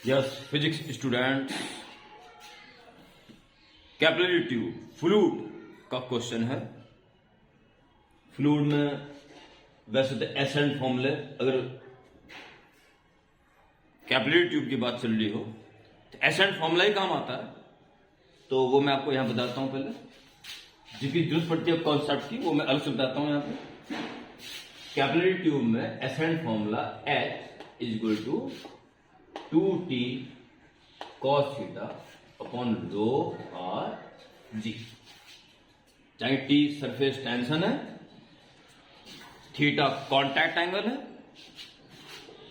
Yes physics student, capillary tube fluid का question है। Fluid में वैसे तो एसेंट फॉर्मूले, अगर कैपिलरी ट्यूब की बात चल रही हो तो एसेंट फॉर्मूला ही काम आता है। तो वो मैं आपको यहां बताता हूं। पहले जिसकी जरूरत पड़ती है कॉन्सेप्ट की, वो मैं अलग से बताता हूं। यहां पे कैपिलरी ट्यूब में ascent formula H is equal to 2T cos theta upon rho r g. चाहे T सरफेस टेंशन है, थीटा कॉन्टैक्ट एंगल है,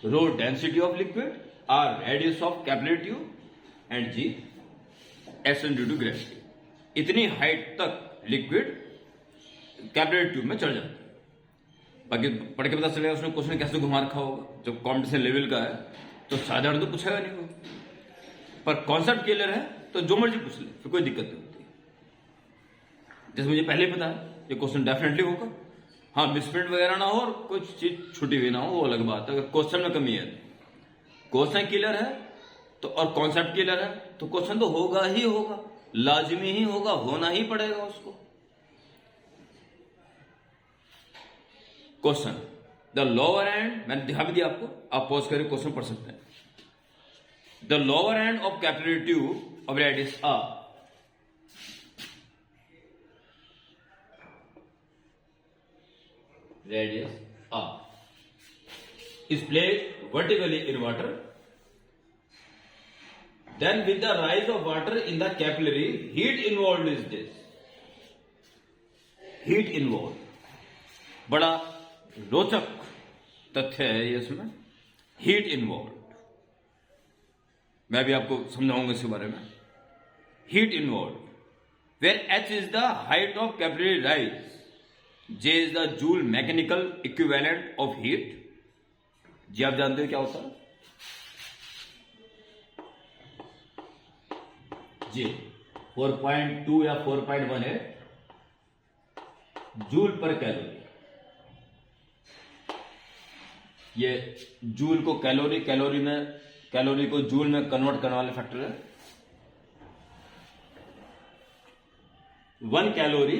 rho density of liquid, r radius of capillary tube and g ascent due to gravity. इतनी height तक liquid capillary tube में चढ़ जाता है। बाकी पढ़ के पता चलेगा उसने क्वेश्चन कैसे घुमा रखा होगा। जब कॉम्पिटिशन लेवल का है तो साधारण तो पूछेगा नहीं वो, पर कॉन्सेप्ट क्लियर है तो जो मर्जी पूछ ले, फिर कोई दिक्कत नहीं होती। जैसे मुझे पहले ही पता है ये क्वेश्चन डेफिनेटली होगा। हाँ, मिसप्रिंट वगैरह ना हो और कुछ चीज छुटी हुई ना हो, वो अलग बात है। अगर क्वेश्चन में कमी है, क्वेश्चन क्लियर है तो और कॉन्सेप्ट क्लियर है तो क्वेश्चन तो होगा ही होगा, लाजमी ही होगा, होना ही पड़ेगा उसको। क्वेश्चन द लोअर एंड, मैंने दिखा भी दिया आपको, आप पॉज करके क्वेश्चन पढ़ सकते हैं। The lower end of capillary tube of radius r is placed vertically in water. Then with the rise of water in the capillary, heat involved is this. Heat involved. बड़ा रोचक तथ्य है ये इसमें, हीट इन्वॉल्व। मैं भी आपको समझाऊंगा इसके बारे में। Heat involve where H is the height of capillary rise, J is the joule mechanical equivalent of heat. जी आप जानते हो क्या होता है? J 4.2 या 4.18 जूल पर कैलोरी। ये जूल को कैलोरी, कैलोरी को जूल में कन्वर्ट करने वाले फैक्टर है। 1 कैलोरी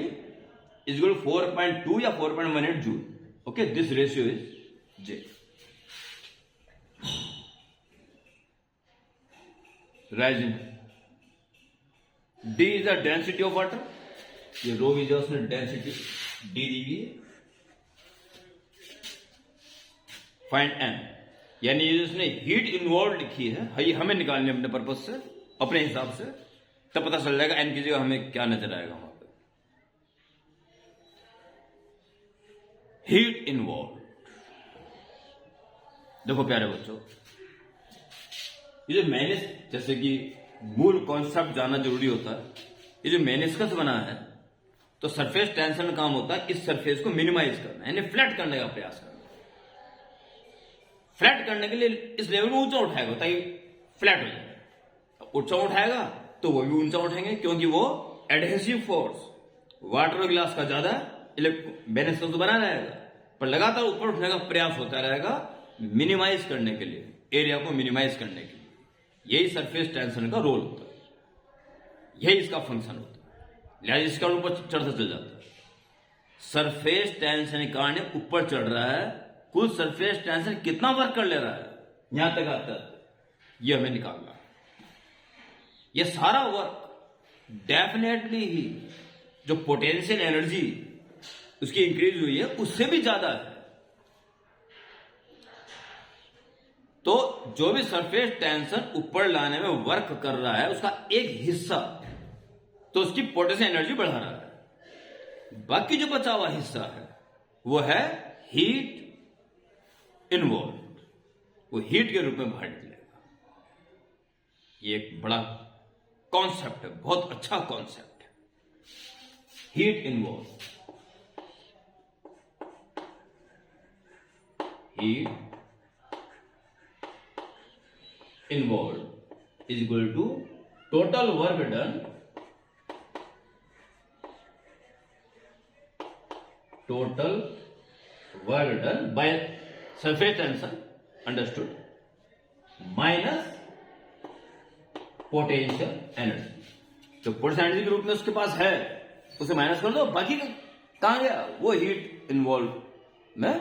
इज इक्वल 4.2 या 4.18 joule. Okay, this ratio is J। Rising D is the density of water. ये रो इज उसने डेंसिटी D दी हुई है। फाइंड N, यानी ये उसने हीट इन्वॉल्व लिखी है, ये हमें निकालनी अपने पर्पज से, अपने हिसाब से, तब पता चल जाएगा N की जगह हमें क्या नजर आएगा वहां पे। Heat involve. देखो प्यारे बच्चों, ये जो मैंने, जैसे कि मूल कॉन्सेप्ट जानना जरूरी होता है। ये जो मेनिस्कस बना है तो सरफेस टेंशन का काम होता है इस सरफेस को मिनिमाइज करना, यानी फ्लैट करने का प्रयास करना। फ्लैट करने के लिए इस लेवल में ऊंचा उठाएगा ताकि फ्लैट हो जाए। ऊंचा उठाएगा तो वो भी ऊंचा उठाएंगे, क्योंकि वो एडहेसिव फोर्स वाटर और ग्लास का ज्यादा मेनिस्कस तो बना रहेगा, पर लगातार ऊपर उठने का प्रयास होता रहेगा मिनिमाइज करने के लिए, एरिया को मिनिमाइज करने के लिए। यही सरफेस टेंशन का रोल होता है, यही इसका फंक्शन होता है। लिहाजा इसका ऊपर चढ़ता चल जाता है। सरफेस टेंशन के कारण ऊपर चढ़ रहा है, कुल सरफेस टेंशन कितना वर्क कर ले रहा है, यहां तक आता है, ये हमें निकालना है। ये सारा वर्क डेफिनेटली ही जो पोटेंशियल एनर्जी उसकी इंक्रीज हुई है उससे भी ज्यादा है। तो जो भी सरफेस टेंशन ऊपर लाने में वर्क कर रहा है उसका एक हिस्सा तो उसकी पोटेंशियल एनर्जी बढ़ा रहा है, बाकी जो बचा हुआ हिस्सा है वो है हीट इन्वॉल्व, वो हीट के रूप में बाहर निकलेगा। ये एक बड़ा कॉन्सेप्ट है, बहुत अच्छा कॉन्सेप्ट है, heat involve. Heat involved is equal to total work done by surface tension understood minus potential energy. जो पोटेंशियल एनर्जी के रूप में उसके पास है उसे माइनस कर दो, बाकी कहां गया, वो हीट इन्वॉल्व में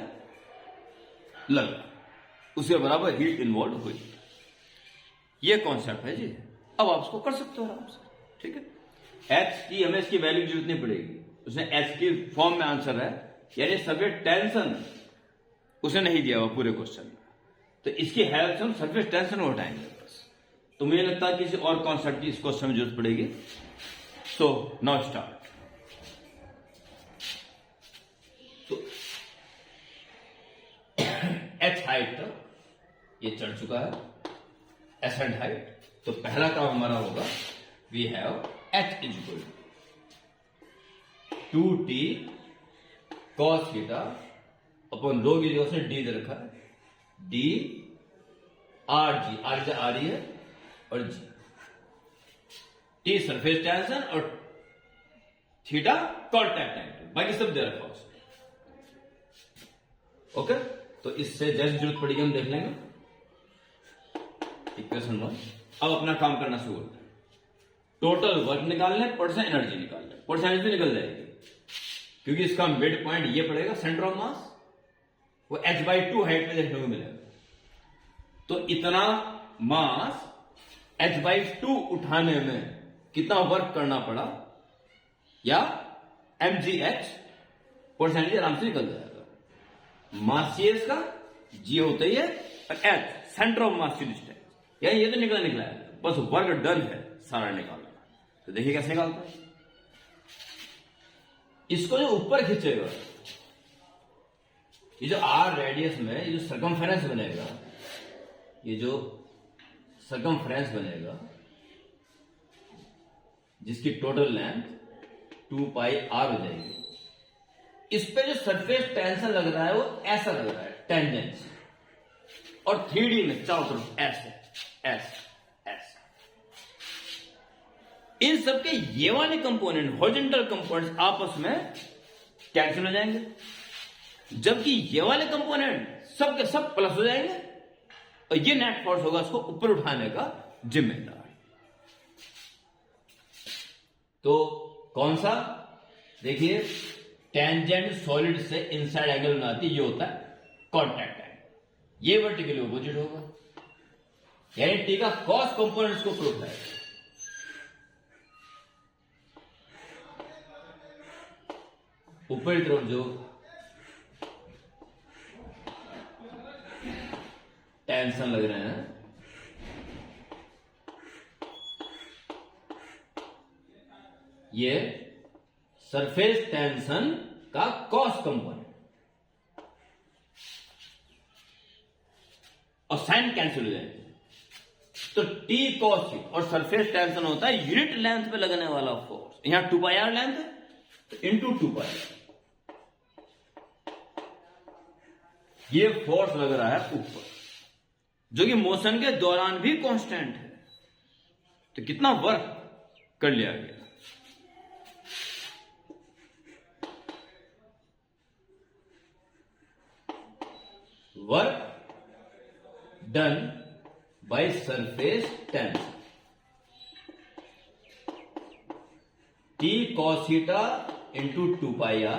लगा, उसके बराबर हीट इन्वॉल्व हुई। ये कॉन्सेप्ट है जी। अब आप इसको कर सकते हो आराम से, ठीक है। एच की हमें इसकी वैल्यू जरूरत नहीं पड़ेगी, उसने एच की फॉर्म में आंसर है, यानी सरफेस टेंशन उसे नहीं दिया हुआ पूरे क्वेश्चन में, तो इसकी हेल्प से हम सरफेस टेंशन उठाएंगे बस। तो मुझे लगता है किसी और कॉन्सेप्ट की इस क्वेश्चन में जरूरत पड़ेगी। So now start. तो एच हाइट तक ये चढ़ चुका है, एसेंट हाइट। तो पहला काम हमारा होगा, we have H is equal to 2t cos theta अपन रो की जगह से डी दे रखा है, डी आर जी, आर आ रही है और जी, टी सरफेस टेंशन और थीटा कांटेक्ट एंगल, बाकी सब दे रखा है। ओके, तो इससे जैसे जरूरत पड़ेगी हम देख लेंगे। इक्वेशन 1। अब अपना काम करना शुरू करते हैं। टोटल वर्क निकालना है, पोटेंशियल एनर्जी निकालना है। पोटेंशियल एनर्जी निकल जाएगी क्योंकि इसका मिड पॉइंट ये पड़ेगा सेंटर ऑफ मास, वो h/2 हाइट में देखने को मिलेगा। तो इतना मास h/2 उठाने में कितना वर्क करना पड़ा, या mgh, पोटेंशियल एनर्जी आराम से निकल जाएगा। मास चाहिए इसका, जी होता ही है, और h सेंटर ऑफ मास की डिस्टेंस, यानी ये तो निकला है, बस वर्क डन है सारा निकालना। तो देखिए कैसे निकालता है। इसको जो ऊपर खींचेगा, ये जो आर रेडियस में ये जो सर्कमफेरेंस बनेगा, ये जो सर्कमफेरेंस बनेगा जिसकी टोटल लेंथ 2πr हो जाएगी, इस पे जो सरफेस टेंशन लग रहा है वो ऐसा लग रहा है, टेंजेंस, और 3D में चारों तरफ ऐसे ऐसे ऐसे। इन सबके ये वाले कंपोनेंट, हॉरिजॉन्टल कंपोनेंट्स आपस में कैंसिल हो जाएंगे, जबकि ये वाले कंपोनेंट सब के सब प्लस हो जाएंगे, और ये नेट फोर्स होगा उसको ऊपर उठाने का जिम्मेदार। तो कौन सा, देखिए, टेंजेंट सॉलिड से इनसाइड एंगल बनाती, ये होता है कांटेक्ट एंगल। ये वर्टिकली अपोजिट होगा, यानी टी का कॉस कंपोनेंट्स को ऊपर उठाएगा। ऊपर की तरफ जो टेंशन लग रहे हैं, ये सरफेस टेंशन का कॉस कंपोनेंट, और साइन कैंसिल हो जाएंगे। तो टी कॉस थीटा और सरफेस टेंशन होता है यूनिट लेंथ पे लगने वाला फोर्स। यहां 2πr लेंथ है, तो इंटू 2πr, ये फोर्स लग रहा है ऊपर, जो कि मोशन के दौरान भी कांस्टेंट है। तो कितना वर्क कर लिया गया, work done by surface tension, T cos theta into 2πr,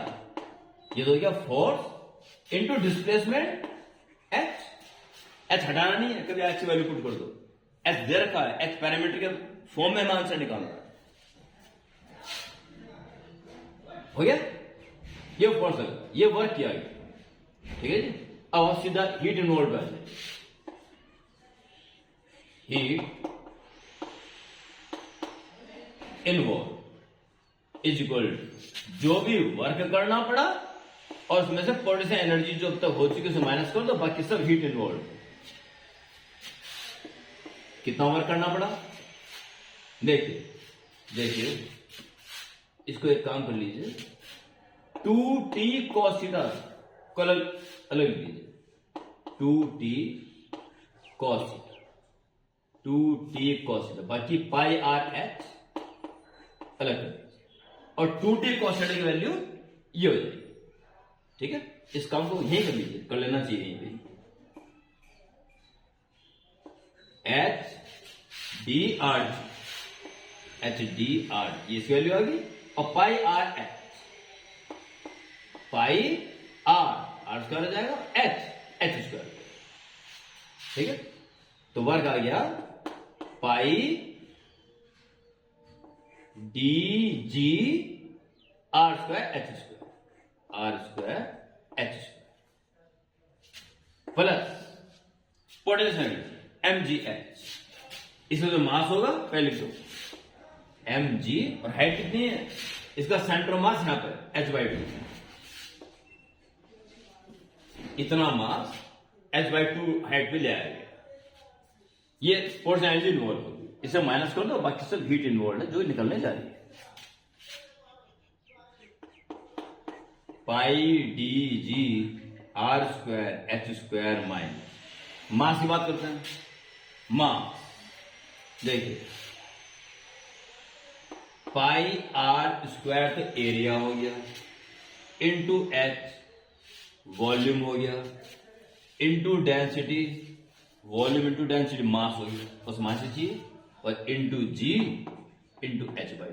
ये तो क्या force into displacement H. H हटाना नहीं है, कभी एच की वैल्यू पुट कर दो, एच दे रखा है, एच पैरामीटर के फॉर्म में हम आंसर निकालना है। हो गया, ये फोर्स है, ये वर्क किया गया, ठीक है जी। अब सीधा हीट इन्वॉल्व है, हीट इन्वॉल्व इज इक्वल जो भी वर्क करना पड़ा और उसमें से पोटेंशियल एनर्जी जो अब तक हो चुकी है उसे माइनस कर दो, बाकी सब हीट इन्वॉल्व। कितना वर्क करना पड़ा, देखिए इसको एक काम कर लीजिए, 2t cos थीटा को अलग लीजिए, 2t cos theta, 2t cos theta, बाकी पाई आर एच अलग कर दीजिए, और 2t cos थीटा की वैल्यू ये हो जाएगी, ठीक है। इस काम को यही कर लीजिए, कर लेना चाहिए यहीं पे, H D R G H D R, ये इसकी वैल्यू आ गई। और pi R H, pi R square हो जाएगा, एच स्क्वायर, ठीक है। तो वर्ग आ गया pi D G R square H square, R square H square plus potential M G H. इसमें जो मास होगा पहले लिख दो एम जी, और हाइट कितनी है, इसका सेंटर मास यहां पर h/2, इतना मास h/2 हाइट पे ले आया गया। ये पोटेंशियल एनर्जी इन्वॉल्व होगी, इसे माइनस कर दो, बाकी सब हीट इन्वॉल्व है जो निकलने जा रही है। Pi D G R square H square minus mass की बात करते हैं। मास देखिए पाई आर स्क्वायर तो एरिया हो गया, इंटू एच वॉल्यूम हो गया, into density, volume into density mass हो गया, उस मास से चाहिए, और into G into h/2।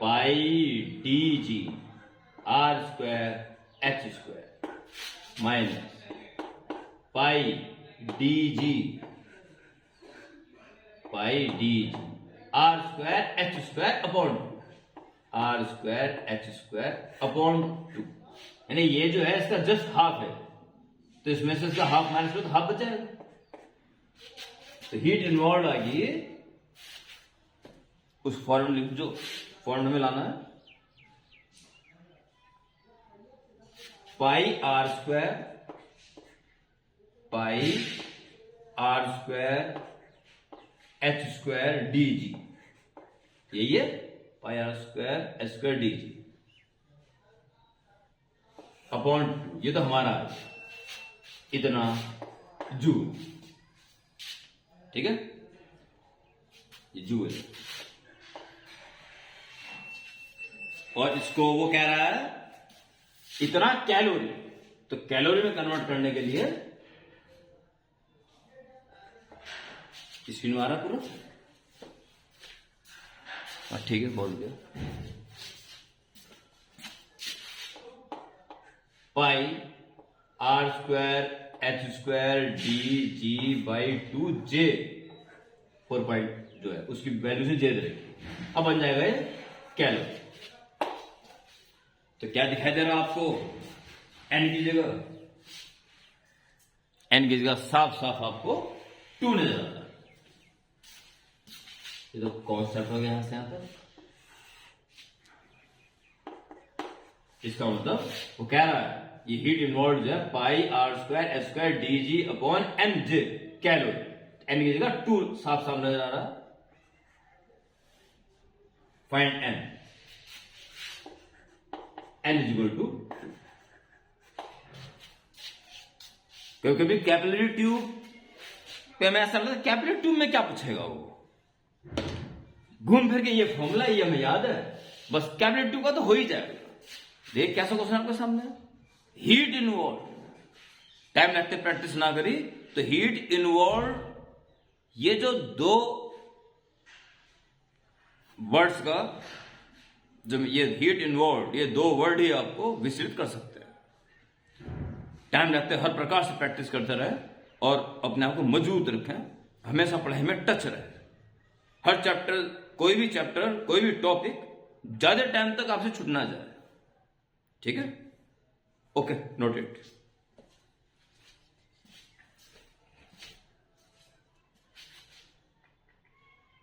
Pi D G R square H square minus pi D G R square H square upon two, R square H square upon to, यानी ये जो है इसका जस्ट हाफ है, तो इसमें से इसका हाफ माइनस तो हाफ बचाएगा। तो हीट इन्वॉल्व आ गई उस फॉर्मूले जो फॉर्मूले में लाना है, pi R square H square D G, यही है pi R square H square D G upon two, ये तो हमारा है इतना जूल, ठीक है, ये जूल है। और इसको वो कह रहा है इतना कैलोरी, तो कैलोरी में कन्वर्ट करने के लिए स्क्रीन में आ रहा पूरा, ठीक है, बोल दिया। Pi R square H square D G by 2 J, 4 point जो है उसकी वैल्यू से जे रहेगी, अब बन जाएगा ये कैलोरी। तो क्या दिखाई दे रहा है आपको, एन की जगह, एन की जगह साफ साफ आपको 2 नजर आता है। ये तो कॉन्सेप्ट हो गया यहां से यहां तक। इसका मतलब वो कह रहा है ये हीट इन्वॉल्व जो है pi R square H square D G upon M J calorie, N की जगह 2 साफ साफ नजर आ रहा है। Find N, N is equal to, क्योंकि भी कैपिलरी ट्यूब पे मैं ऐसा लगता है कैपिलरी ट्यूब में क्या पूछेगा वो, घूम फिर के ये फॉर्मूला ये हमें याद है, बस कैपिलरी ट्यूब का तो हो ही जाएगा। देख कैसा क्वेश्चन आपके सामने, हीट इन्वॉल्व, टाइम लगते प्रैक्टिस ना करी तो हीट इन्वॉल्व, ये जो 2 वर्ड्स का जो ये हीट इन्वॉल्व, ये 2 वर्ड ही आपको विचलित कर सकते हैं। टाइम लगते हर प्रकार से प्रैक्टिस करते रहे और अपने आप को मजबूत रखें, हमेशा पढ़ाई में टच रहे। हर चैप्टर, कोई भी चैप्टर, कोई भी टॉपिक ज्यादा टाइम तक आपसे छूट ना जाए, ठीक है। Okay, note it.